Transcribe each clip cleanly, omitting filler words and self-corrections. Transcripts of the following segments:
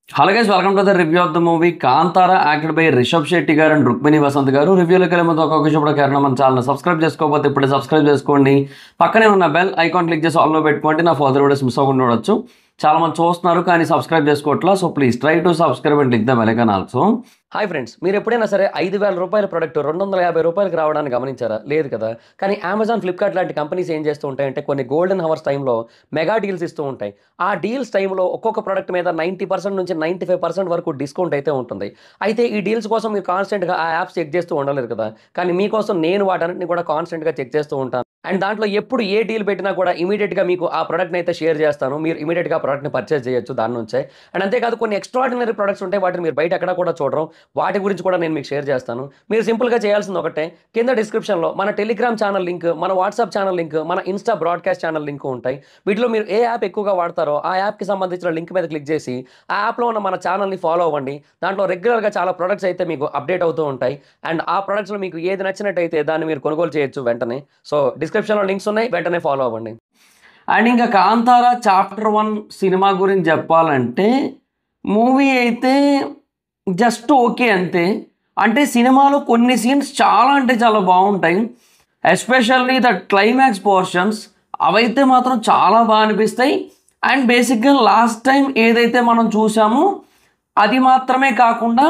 Hello guys, welcome to the review of the movie Kantara, acted by Rishabh Shetty garu and Rukmini Vasant garu. Review లోకి వెళ్ళే ముందు ఒక విషయం కూడా కారణం మన ఛానల్ సబ్స్క్రైబ్ చేసుకోకపోతే ఇప్పుడే సబ్స్క్రైబ్ చేసుకోండి. పక్కనే ఉన్న బెల్ ఐకాన్ క్లిక్ చేసి ఆల్ లో పెట్టుకోండి. నా ఫర్దర్ వీడియోస్ మిస్ అవ్వకుండా చూడొచ్చు. చాలా మంది చూస్తున్నారు కానీ సబ్స్క్రైబ్ చేసుకోవట్లా. So please try to subscribe and click the bell icon also. Hi friends, మీరు ఎప్పుడైనా సరే 5,000 రూపాయల ప్రొడక్ట్ 250 రూపాయలకు రావడానికి గమనించారా? లేదు కదా. కానీ అమెజాన్, ఫ్లిప్కార్ట్ లాంటి కంపెనీస్ ఏం చేస్తూ ఉంటాయంటే కొన్ని గోల్డెన్ హవర్స్ టైంలో మెగా డీల్స్ ఇస్తూ ఉంటాయి. ఆ డీల్స్ టైంలో ఒక్కొక్క ప్రొడక్ట్ మీద 90% నుంచి 95% వరకు డిస్కౌంట్ అయితే ఉంటుంది. అయితే ఈ డీల్స్ కోసం మీరు కాన్స్టెంట్గా ఆ యాప్స్ చెక్ చేస్తూ ఉండలేరు కదా. కానీ మీకోసం నేను వాటన్నిటిని కూడా కాన్స్టెంట్గా చెక్ చేస్తూ ఉంటాను. అండ్ దాంట్లో ఎప్పుడు ఏ డీల్ పెట్టినా కూడా ఇమీడియట్గా మీకు ఆ ప్రొడక్ట్ని అయితే షేర్ చేస్తాను. మీరు ఇమీడియట్గా ప్రొడక్ట్ని పర్చేస్ చేయొచ్చు దాని నుంచే. అండ్ అంతేకాదు కొన్ని ఎక్స్ట్రాడినరీ ప్రొడక్ట్స్ ఉంటాయి, వాటిని మీరు బయట ఎక్కడ కూడా చూడరు. వాటి గురించి కూడా నేను మీకు షేర్ చేస్తాను. మీరు సింపుల్గా చేయాల్సింది ఒకటే, కింద డిస్క్రిప్షన్లో మన టెలిగ్రామ్ ఛానల్ లింక్, మన వాట్సాప్ ఛానల్ లింక్, మన ఇన్స్టా బ్రాడ్కాస్ట్ ఛానల్ లింక్ ఉంటాయి. వీటిలో మీరు ఏ యాప్ ఎక్కువగా వాడతారో ఆ యాప్కి సంబంధించిన లింక్ మీద క్లిక్ చేసి ఆ యాప్లో ఉన్న మన ఛానల్ని ఫాలో అవ్వండి. దాంట్లో రెగ్యులర్గా చాలా ప్రొడక్ట్స్ అయితే మీకు అప్డేట్ అవుతూ ఉంటాయి. అండ్ ఆ ప్రొడక్ట్స్లో మీకు ఏది నచ్చినట్టయితే దాన్ని మీరు కొనుగోలు చేయొచ్చు వెంటనే. సో డిస్క్రిప్షన్లో లింక్స్ ఉన్నాయి, వెంటనే ఫాలో అవ్వండి. అండ్ ఇంకా కాంతారా చాప్టర్ 1 సినిమా గురించి చెప్పాలంటే మూవీ అయితే జస్ట్ ఓకే అంతే. అంటే సినిమాలో కొన్ని సీన్స్ చాలా అంటే చాలా బాగుంటాయి. ఎస్పెషల్లీ ద క్లైమాక్స్ పోర్షన్స్ అవైతే మాత్రం చాలా బాగా అనిపిస్తాయి. అండ్ బేసిక్గా లాస్ట్ టైం ఏదైతే మనం చూసామో అది మాత్రమే కాకుండా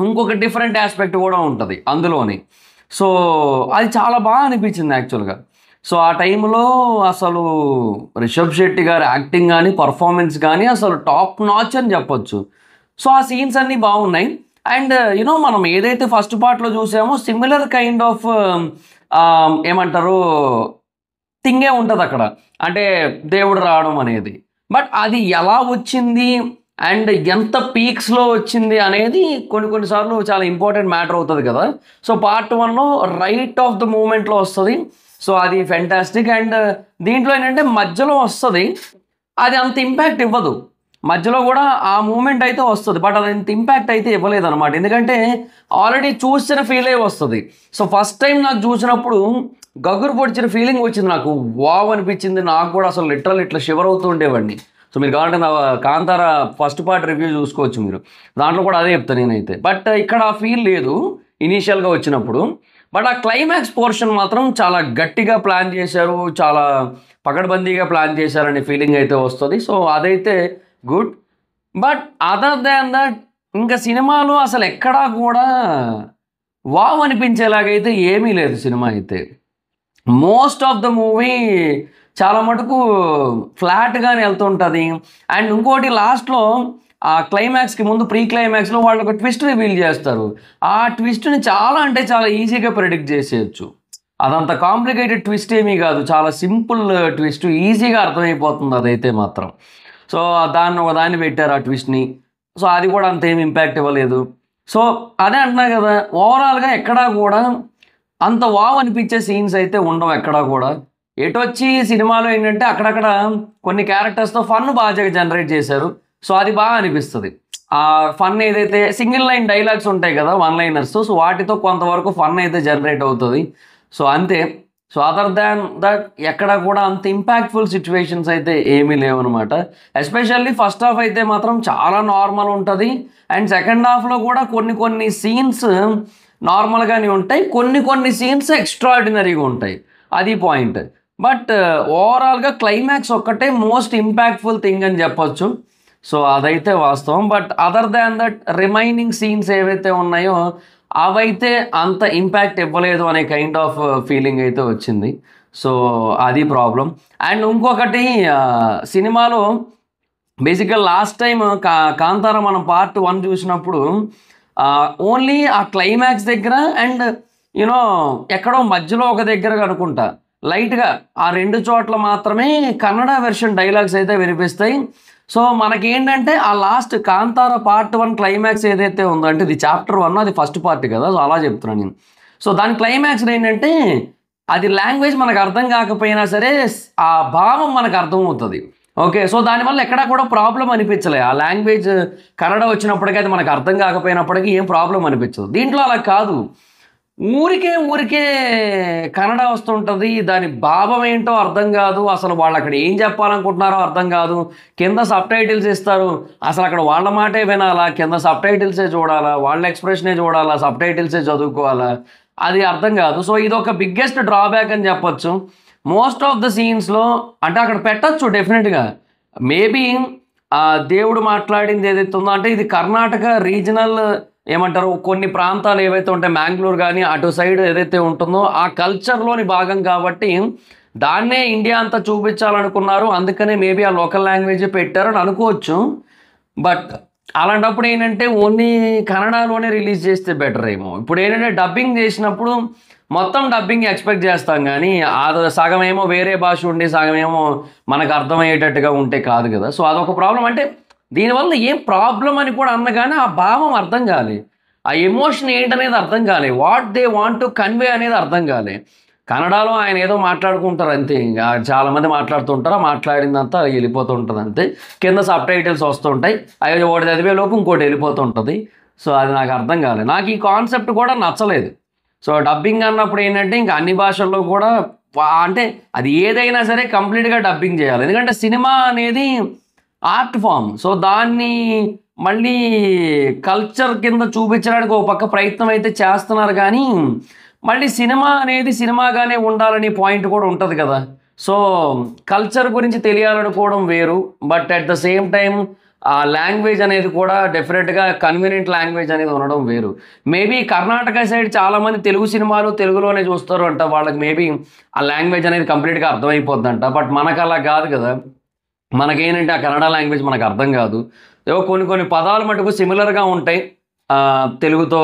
ఇంకొక డిఫరెంట్ ఆస్పెక్ట్ కూడా ఉంటుంది అందులోని. సో అది చాలా బాగా అనిపించింది యాక్చువల్గా. సో ఆ టైంలో అసలు రిషబ్ శెట్టి గారి యాక్టింగ్ కానీ పర్ఫార్మెన్స్ కానీ అసలు టాప్ నాచ్ అని చెప్పొచ్చు. సో ఆ సీన్స్ అన్నీ బాగున్నాయి. అండ్ యూనో మనం ఏదైతే ఫస్ట్ పార్ట్లో చూసామో సిమిలర్ కైండ్ ఆఫ్ ఏమంటారు థింగే ఉంటుంది అక్కడ, అంటే దేవుడు రావడం అనేది. బట్ అది ఎలా వచ్చింది అండ్ ఎంత పీక్స్లో వచ్చింది అనేది కొన్నిసార్లు చాలా ఇంపార్టెంట్ మ్యాటర్ అవుతుంది కదా. సో పార్ట్ 1లో రైట్ ఆఫ్ ద మూమెంట్లో వస్తుంది. సో అది ఫెంటాస్టిక్. అండ్ దీంట్లో ఏంటంటే మధ్యలో వస్తుంది, అది అంత ఇంపాక్ట్ ఇవ్వదు. మధ్యలో కూడా ఆ మూమెంట్ అయితే వస్తుంది, బట్ అది అంత ఇంపాక్ట్ అయితే ఇవ్వలేదు అనమాట. ఎందుకంటే ఆల్రెడీ చూసిన ఫీలే వస్తుంది. సో ఫస్ట్ టైం నాకు చూసినప్పుడు గగురు పొడిచిన ఫీలింగ్ వచ్చింది, నాకు వావ్ అనిపించింది. నాకు కూడా అసలు లిటరల్ ఇట్లా షివర్ అవుతూ ఉండేవాడిని. సో మీరు కావాలంటే నా కాంతారా ఫస్ట్ పార్ట్ రివ్యూ చూసుకోవచ్చు మీరు, దాంట్లో కూడా అదే చెప్తాను నేనైతే. బట్ ఇక్కడ ఆ ఫీల్ లేదు ఇనీషియల్గా వచ్చినప్పుడు. బట్ ఆ క్లైమాక్స్ పోర్షన్ మాత్రం చాలా గట్టిగా ప్లాన్ చేశారు, చాలా పకడ్బందీగా ప్లాన్ చేశారనే ఫీలింగ్ అయితే వస్తుంది. సో అదైతే good. But other than that ఇంకా సినిమాలో అసలు ఎక్కడా కూడా వావ్ అనిపించేలాగైతే ఏమీ లేదు సినిమా అయితే. మోస్ట్ ఆఫ్ ద మూవీ చాలా మటుకు ఫ్లాట్గానే వెళ్తుంటుంది. అండ్ ఇంకోటి లాస్ట్లో ఆ క్లైమాక్స్కి ముందు ప్రీ క్లైమాక్స్లో వాళ్ళు ఒక ట్విస్ట్ రివీల్ చేస్తారు. ఆ ట్విస్ట్ని చాలా అంటే చాలా ఈజీగా ప్రెడిక్ట్ చేసేయచ్చు. అదంత కాంప్లికేటెడ్ ట్విస్ట్ ఏమీ కాదు, చాలా సింపుల్ ట్విస్ట్, ఈజీగా అర్థమైపోతుంది అదైతే మాత్రం. సో దాన్ని పెట్టారు ఆ ట్విస్ట్ని. సో అది కూడా అంత ఏమి ఇంపాక్ట్ ఇవ్వలేదు. సో అదే అంటున్నా కదా, ఓవరాల్గా ఎక్కడా కూడా అంత వావ్ అనిపించే సీన్స్ అయితే ఉండవు ఎక్కడా కూడా. ఎటొచ్చి సినిమాలో ఏంటంటే అక్కడక్కడ కొన్ని క్యారెక్టర్స్తో ఫన్ బాగా జనరేట్ చేశారు. సో అది బాగా అనిపిస్తుంది. ఆ ఫన్ ఏదైతే సింగిల్ లైన్ డైలాగ్స్ ఉంటాయి కదా, 1 లైనర్స్, సో వాటితో కొంతవరకు ఫన్ అయితే జనరేట్ అవుతుంది. సో అంతే. సో అదర్ దాన్ దట్ ఎక్కడ కూడా అంత ఇంపాక్ట్ఫుల్ సిచ్యువేషన్స్ అయితే ఏమీ లేవన్నమాట. ఎస్పెషల్లీ ఫస్ట్ హాఫ్ అయితే మాత్రం చాలా నార్మల్ ఉంటుంది. అండ్ సెకండ్ హాఫ్లో కూడా కొన్ని సీన్స్ నార్మల్గానే ఉంటాయి, కొన్ని సీన్స్ ఎక్స్ట్రాడినరీగా ఉంటాయి, అది పాయింట్. బట్ ఓవరాల్గా క్లైమాక్స్ ఒక్కటే మోస్ట్ ఇంపాక్ట్ఫుల్ థింగ్ అని చెప్పొచ్చు. సో అదైతే వాస్తవం. But other than that remaining scenes ఏవైతే ఉన్నాయో అవైతే అంత ఇంపాక్ట్ ఇవ్వలేదు అనే కైండ్ ఆఫ్ ఫీలింగ్ అయితే వచ్చింది. సో అది ప్రాబ్లం. అండ్ ఇంకొకటి సినిమాలో బేసిక్గా లాస్ట్ టైం కాంతారా మనం పార్ట్ 1 చూసినప్పుడు ఓన్లీ ఆ క్లైమాక్స్ దగ్గర అండ్ యూనో ఎక్కడో మధ్యలో ఒక దగ్గర అనుకుంటా లైట్గా ఆ 2 చోట్ల మాత్రమే కన్నడ వెర్షన్ డైలాగ్స్ అయితే వినిపిస్తాయి. సో మనకేంటంటే ఆ లాస్ట్ కాంతారా పార్ట్ 1 క్లైమాక్స్ ఏదైతే ఉందో, అంటే ఇది చాప్టర్ 1, అది ఫస్ట్ పార్ట్ కదా, సో అలా చెప్తున్నాను నేను. సో దాని క్లైమాక్స్ ఏంటంటే అది లాంగ్వేజ్ మనకు అర్థం కాకపోయినా సరే ఆ భావం మనకు అర్థమవుతుంది. ఓకే, సో దానివల్ల ఎక్కడా కూడా ప్రాబ్లం అనిపించలే. ఆ లాంగ్వేజ్ కన్నడ వచ్చినప్పటికీ అది మనకు అర్థం కాకపోయినప్పటికీ ఏం ప్రాబ్లం అనిపించదు. దీంట్లో అలా కాదు, ఊరికే కన్నడ వస్తుంటుంది. దాని భావం ఏంటో అర్థం కాదు. అసలు వాళ్ళు అక్కడ ఏం చెప్పాలనుకుంటున్నారో అర్థం కాదు. కింద సబ్‌టైటిల్స్ ఇస్తారు. అసలు అక్కడ వాళ్ళ మాటే వినాలా? కింద సబ్‌టైటిల్సే చూడాలా? వాళ్ళ ఎక్స్‌ప్రెషనే చూడాలా? సబ్‌టైటిల్సే చదువుకోవాలా? అది అర్థం కాదు. సో ఇదొక బిగ్గెస్ట్ డ్రాబ్యాక్ అని చెప్పొచ్చు. మోస్ట్ ఆఫ్ ద సీన్స్‌లో అంటే అక్కడ పెట్టొచ్చు డెఫినెట్‌గా. మేబీ దేవుడు మాట్లాడింది ఏదైతే ఉందో అంటే ఇది కర్ణాటక రీజనల్ ఏమంటారు కొన్ని ప్రాంతాలు ఏవైతే ఉంటాయి మ్యాంగ్లూర్ కానీ అటు సైడ్ ఏదైతే ఉంటుందో ఆ కల్చర్లోని భాగం కాబట్టి దాన్నే ఇండియా అంతా చూపించాలనుకున్నారు. అందుకనే మేబీ ఆ లోకల్ లాంగ్వేజ్ పెట్టారని అనుకోవచ్చు. బట్ అలాంటప్పుడు ఏంటంటే ఓన్లీ కన్నడలోనే రిలీజ్ చేస్తే బెటర్ ఏమో. ఇప్పుడు ఏంటంటే డబ్బింగ్ చేసినప్పుడు మొత్తం డబ్బింగ్ ఎక్స్పెక్ట్ చేస్తాం కానీ అది సగం ఏమో వేరే భాష ఉండి సగం ఏమో మనకు అర్థమయ్యేటట్టుగా ఉంటే కాదు కదా. సో అదొక ప్రాబ్లం. అంటే దీనివల్ల ఏం ప్రాబ్లం అని కూడా అన్న కానీ ఆ భావం అర్థం కాలే, ఆ ఎమోషన్ ఏంటనేది అర్థం కాలే, what they want to convey అనేది అర్థం కాలే. కన్నడలో ఆయన ఏదో మాట్లాడుకుంటారు అంతే, ఇంకా చాలామంది మాట్లాడుతుంటారు, మాట్లాడిందంతా వెళ్ళిపోతూ ఉంటుంది అంతే. కింద సబ్‌టైటిల్స్ వస్తుంటాయి, అవి ఒకటి చదివే లోపు ఇంకోటి వెళ్ళిపోతుంటుంది. సో అది నాకు అర్థం కాలేదు. నాకు ఈ కాన్సెప్ట్ కూడా నచ్చలేదు. సో డబ్బింగ్ అన్నప్పుడు ఏంటంటే ఇంకా అన్ని భాషల్లో కూడా అంటే అది ఏదైనా సరే కంప్లీట్గా డబ్బింగ్ చేయాలి. ఎందుకంటే సినిమా అనేది ఆర్ట్ ఫామ్. సో దాన్ని మళ్ళీ కల్చర్ కింద చూపించడానికి ఒక పక్క ప్రయత్నం అయితే చేస్తున్నారు కానీ మళ్ళీ సినిమా అనేది సినిమాగానే ఉండాలనే పాయింట్ కూడా ఉంటుంది కదా. సో కల్చర్ గురించి తెలియాలనుకోవడం వేరు, but at the same time ఆ లాంగ్వేజ్ అనేది కూడా డెఫినెట్గా కన్వీనియంట్ లాంగ్వేజ్ అనేది ఉండడం వేరు. మేబీ కర్ణాటక సైడ్ చాలామంది తెలుగు సినిమాలు తెలుగులోనే చూస్తారు అంట, వాళ్ళకి మేబీ ఆ లాంగ్వేజ్ అనేది కంప్లీట్గా అర్థమైపోద్దంట. బట్ మనకు అలా కాదు కదా. మనకేంటంటే ఆ కన్నడ లాంగ్వేజ్ మనకు అర్థం కాదు. ఏవో కొన్ని పదాలు మటుకు సిమిలర్గా ఉంటాయి తెలుగుతో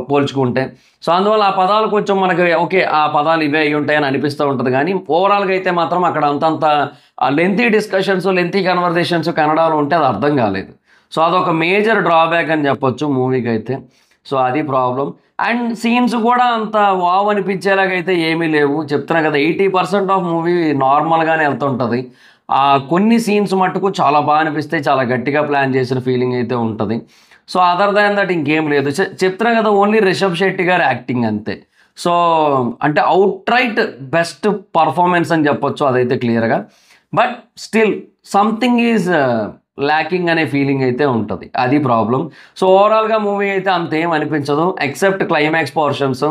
పోల్చుకుంటే. సో అందువల్ల ఆ పదాలు కొంచెం మనకి ఓకే ఆ పదాలు ఇవే అయి ఉంటాయని అనిపిస్తూ ఉంటుంది. కానీ ఓవరాల్గా అయితే మాత్రం అక్కడ అంతంత లెంతీ డిస్కషన్స్ లెంతీ కన్వర్జేషన్స్ కన్నడలో ఉంటే అది అర్థం కాలేదు. సో అదొక మేజర్ డ్రాబ్యాక్ అని చెప్పొచ్చు మూవీకి అయితే. సో అది ప్రాబ్లం. అండ్ సీన్స్ కూడా అంత వావ్ అనిపించేలాగైతే ఏమీ లేవు. చెప్తున్నా కదా 80% ఆఫ్ మూవీ నార్మల్గానే వెళ్తుంటుంది. కొన్ని సీన్స్ మట్టుకు చాలా బాగా అనిపిస్తాయి, చాలా గట్టిగా ప్లాన్ చేసిన ఫీలింగ్ అయితే ఉంటుంది. సో అదర్ దాన్ దట్ ఇంకేం లేదు. చెప్తున్నా కదా ఓన్లీ రిషబ్ శెట్టి గారి యాక్టింగ్ అంతే. సో అంటే అవుట్ రైట్ బెస్ట్ పర్ఫార్మెన్స్ అని చెప్పొచ్చు అదైతే క్లియర్గా. But still something is lacking అనే ఫీలింగ్ అయితే ఉంటుంది, అది ప్రాబ్లం. సో ఓవరాల్గా మూవీ అయితే అంతేం అనిపించదు ఎక్సెప్ట్ క్లైమాక్స్ పోర్షన్స్.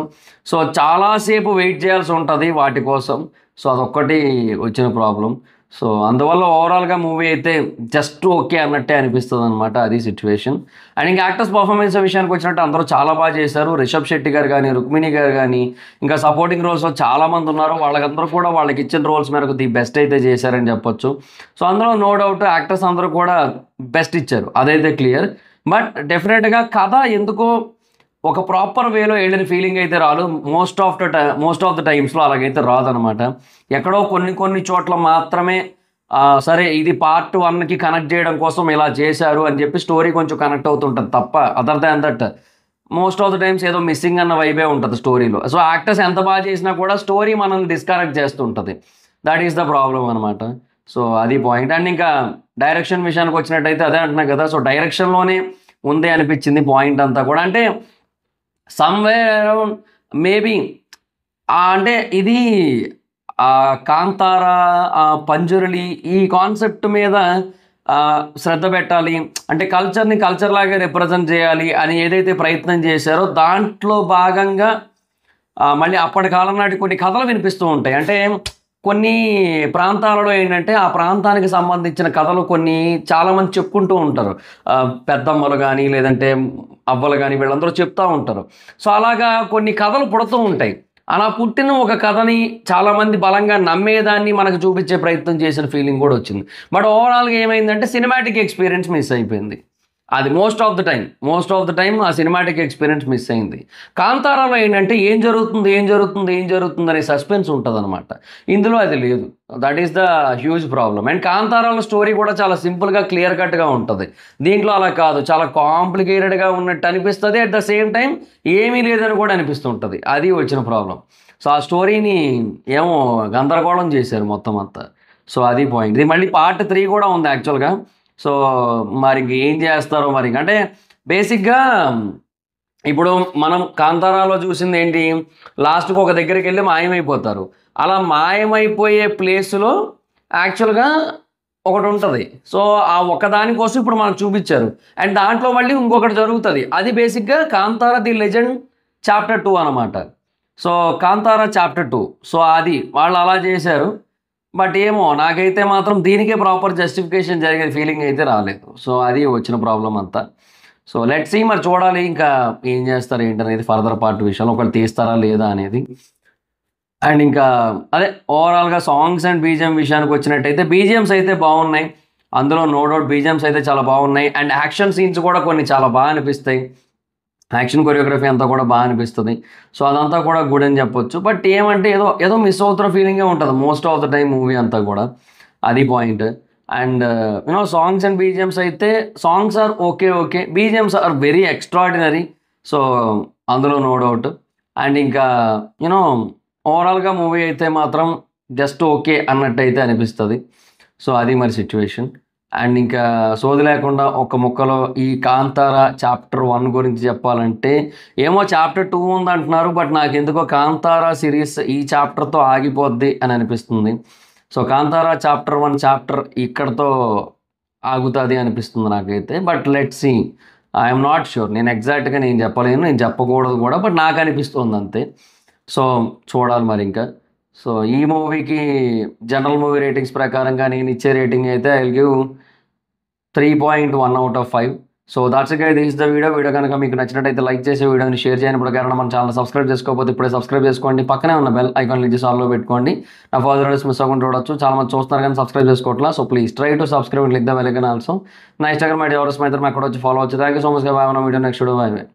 సో చాలాసేపు వెయిట్ చేయాల్సి ఉంటుంది వాటి కోసం. సో అదొక్కటి వచ్చిన ప్రాబ్లం. సో అందువల్ల ఓవరాల్గా మూవీ అయితే జస్ట్ ఓకే అన్నట్టే అనిపిస్తుంది అనమాట, అది సిచ్యువేషన్. అండ్ ఇంకా యాక్టర్స్ పర్ఫార్మెన్స్ విషయానికి వచ్చినట్టు అందరూ చాలా బాగా చేశారు. రిషబ్ శెట్టి గారు కానీ రుక్మిణి గారు కానీ ఇంకా సపోర్టింగ్ రోల్స్లో చాలామంది ఉన్నారు. వాళ్ళకందరూ కూడా వాళ్ళకి ఇచ్చిన రోల్స్ మేరకు ది బెస్ట్ అయితే చేశారని చెప్పొచ్చు. సో అందులో నో డౌట్ యాక్టర్స్ అందరూ కూడా బెస్ట్ ఇచ్చారు, అదైతే క్లియర్. బట్ డెఫినెట్గా కథ ఎందుకో ఒక ప్రాపర్ వేలో వెళ్ళిన ఫీలింగ్ అయితే రాదు. మోస్ట్ ఆఫ్ ద టైమ్స్లో అలాగైతే రాదనమాట. ఎక్కడో కొన్ని చోట్ల మాత్రమే సరే ఇది పార్ట్ 1కి కనెక్ట్ చేయడం కోసం ఇలా చేశారు అని చెప్పి స్టోరీ కొంచెం కనెక్ట్ అవుతుంటుంది తప్ప other than that most of the times ఏదో మిస్సింగ్ అన్న వైబే ఉంటుంది స్టోరీలో. సో యాక్టర్స్ ఎంత బాగా చేసినా కూడా స్టోరీ మనల్ని డిస్కనెక్ట్ చేస్తుంటుంది. దట్ ఈస్ ద ప్రాబ్లం అనమాట. సో అది పాయింట్. అండ్ ఇంకా డైరెక్షన్ విషయానికి వచ్చినట్టయితే అదే అంటున్నా కదా. సో డైరెక్షన్లోనే ఉందే అనిపించింది పాయింట్ అంతా కూడా. అంటే సమ్వేర్ అరౌండ్ మేబీ అంటే ఇది కాంతారా పంజురలి ఈ కాన్సెప్ట్ మీద శ్రద్ధ పెట్టాలి, అంటే కల్చర్ని కల్చర్ లాగా రిప్రజెంట్ చేయాలి అని ఏదైతే ప్రయత్నం చేశారో దాంట్లో భాగంగా మళ్ళీ అప్పటి కాలం నాటి కొన్ని కథలు వినిపిస్తూ ఉంటాయి. అంటే కొన్ని ప్రాంతాలలో ఏంటంటే ఆ ప్రాంతానికి సంబంధించిన కథలు కొన్ని చాలామంది చెప్పుకుంటూ ఉంటారు. పెద్దమ్మలు కానీ లేదంటే అవ్వలు కానీ వీళ్ళందరూ చెప్తూ ఉంటారు. సో అలాగా కొన్ని కథలు పుడుతూ ఉంటాయి. అలా పుట్టిన ఒక కథని చాలామంది బలంగా నమ్మేదాన్ని మనకు చూపించే ప్రయత్నం చేసిన ఫీలింగ్ కూడా వచ్చింది. బట్ ఓవరాల్గా ఏమైందంటే సినిమాటిక్ ఎక్స్పీరియన్స్ మిస్ అయిపోయింది. అది మోస్ట్ ఆఫ్ ద టైం ఆ సినిమాటిక్ ఎక్స్పీరియన్స్ మిస్ అయింది. కాంతారాలో ఏంటంటే ఏం జరుగుతుంది అనే సస్పెన్స్ ఉంటుంది అనమాట. ఇందులో అది లేదు. That is the huge problem. And కాంతారాలో స్టోరీ కూడా చాలా సింపుల్గా క్లియర్ కట్గా ఉంటుంది. దీంట్లో అలా కాదు, చాలా కాంప్లికేటెడ్గా ఉన్నట్టు అనిపిస్తుంది. అట్ ద సేమ్ టైం ఏమీ లేదని కూడా అనిపిస్తుంటుంది, అది వచ్చిన ప్రాబ్లం. సో ఆ స్టోరీని ఏమో గందరగోళం చేశారు మొత్తం అంతా. సో అది పాయింట్. ఇది మళ్ళీ పార్ట్ 3 కూడా ఉంది యాక్చువల్గా. సో మరి ఏం చేస్తారో మరి. అంటే బేసిక్గా ఇప్పుడు మనం కాంతారాలో చూసింది ఏంటి, లాస్ట్కి ఒక దగ్గరికి వెళ్ళి మాయమైపోతారు. అలా మాయమైపోయే ప్లేస్లో యాక్చువల్గా ఒకటి ఉంటుంది. సో ఆ ఒక్కదాని కోసం ఇప్పుడు మనకు చూపించారు. అండ్ దాంట్లో మళ్ళీ ఇంకొకటి జరుగుతుంది. అది బేసిక్గా కాంతారా ది లెజెండ్ చాప్టర్ 2 అనమాట. So Kantara chapter 2. సో అది వాళ్ళు అలా చేశారు. బట్ ఏమో నాకైతే మాత్రం దీనికే ప్రాపర్ జస్టిఫికేషన్ జరిగే ఫీలింగ్ అయితే రాలేదు. సో అది వచ్చిన ప్రాబ్లం అంతా. సో లెట్స్ సీ, మరి చూడాలి ఇంకా ఏం చేస్తారు ఏంటనేది ఫర్దర్ పార్ట్ విషయంలో, ఒకటి తీస్తారా లేదా అనేది. అండ్ ఇంకా అదే ఓవరాల్గా సాంగ్స్ అండ్ బీజిఎం విషయానికి వచ్చినట్టయితే బీజిఎమ్స్ అయితే బాగున్నాయి. అందులో నో డౌట్ బీజిఎమ్స్ అయితే చాలా బాగున్నాయి. అండ్ యాక్షన్ సీన్స్ కూడా కొన్ని చాలా బాగా అనిపిస్తాయి. యాక్షన్ కొరియోగ్రఫీ అంతా కూడా బాగా అనిపిస్తుంది. సో అదంతా కూడా గుడ్ అని చెప్పొచ్చు. బట్ ఏమంటే ఏదో ఏదో మిస్ అవుతున్న ఫీలింగే ఉంటుంది most of the time movie అంతా కూడా. అది point. And you know songs and BGMs అయితే songs are okay, BGMs are very extraordinary. So అందులో నో డౌట్. అండ్ ఇంకా యూనో ఓవరాల్గా మూవీ అయితే మాత్రం జస్ట్ ఓకే అన్నట్టు అయితే అనిపిస్తుంది. సో అది మరి సిచ్యువేషన్. అండ్ ఇంకా సోది లేకుండా ఒక ముక్కలో ఈ కాంతారా చాప్టర్ 1 గురించి చెప్పాలంటే, ఏమో చాప్టర్ 2 ఉంది అంటున్నారు. బట్ నాకు ఎందుకో కాంతారా సిరీస్ ఈ చాప్టర్తో ఆగిపోద్ది అని అనిపిస్తుంది. సో కాంతారా చాప్టర్ 1 చాప్టర్ ఇక్కడతో ఆగుతుంది అనిపిస్తుంది నాకైతే. But let see, I'm not sure. నేను ఎగ్జాక్ట్గా నేను చెప్పలేను, నేను చెప్పకూడదు కూడా. బట్ నాకు అనిపిస్తుంది అంతే. సో చూడాలి మరి ఇంకా. సో ఈ మూవీకి జనరల్ మూవీ రేటింగ్స్ ప్రకారంగా నేను ఇచ్చే రేటింగ్ అయితే I will give 3.1 out of 5. So that's it guys, this is the video. Video కనుక మీకు నచ్చినట్టయితే లైక్ చేసి వీడియోని షేర్ చేయండి. ఇప్పుడు కారణం మన ఛానల్ సబ్స్క్రైబ్ చేసుకోకపోతే ఇప్పుడే సబ్స్క్రైబ్ చేసుకోండి. పక్కనే ఉన్న బెల్ ఐకాన్ క్లిక్ చేసి ఆల్లో పెట్టుకోండి. నా ఫర్దర్ వీడియోస్ మిస్ అవ్వకుండా చూడొచ్చు. చాలా మంది చూస్తున్నారు కానీ సబ్స్క్రైబ్ చేసుకోవట్లా. So please try to subscribe and click the bell icon also. నా ఇన్స్టాగ్రామ్ ఐడి ఎవరు స్మైతర్ అక్కడ వచ్చి ఫాలో అవచ్చు. Thank you so much. Bye. Video next video. Bye.